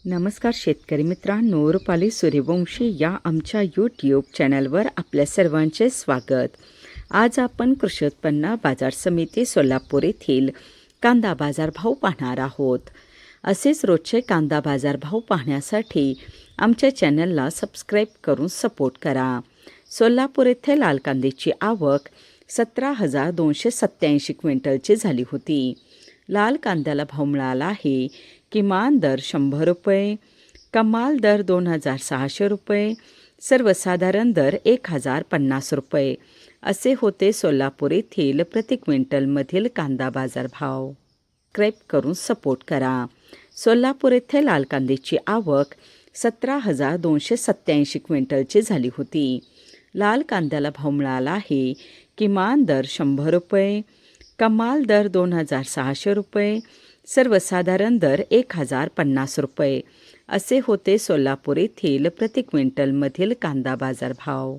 नमस्कार शेतकरी मित्रांनो, रुपाली सूर्यवंशी या आमच्या यूट्यूब चॅनलवर आपल्या सर्वांचे स्वागत। आज आपण कृषी उत्पन्न बाजार समिती सोलापूर येथील कांदा बाजारभाव पाहणार आहोत। असेच रोजचे कांदा बाजारभाव पाहण्यासाठी आमच्या चॅनलला सबस्क्राईब करून सपोर्ट करा। सोलापूर येथे लाल कांद्याची आवक 17,287 क्विंटलची झाली होती। लाल कांद्याला भाव मिळाला आहे किमान दर 100 रुपये, कमाल दर 2,600 रुपये, सर्वसाधारण दर 1,050 रुपये असे होते सोलापूर येथील प्रति क्विंटलमधील कांदा बाजारभाव। सबस्क्राईब करून सपोर्ट करा। सोलापूर येथे लाल कांद्याची आवक 17,287 क्विंटलची झाली होती। लाल कांद्याला भाव मिळाला आहे किमान दर 100 रुपये, कमाल दर 2,600 रुपये, सर्वसाधारण दर 1,050 रुपये असे होते सोलापूर येथील प्रति क्विंटलमधील कांदा बाजारभाव।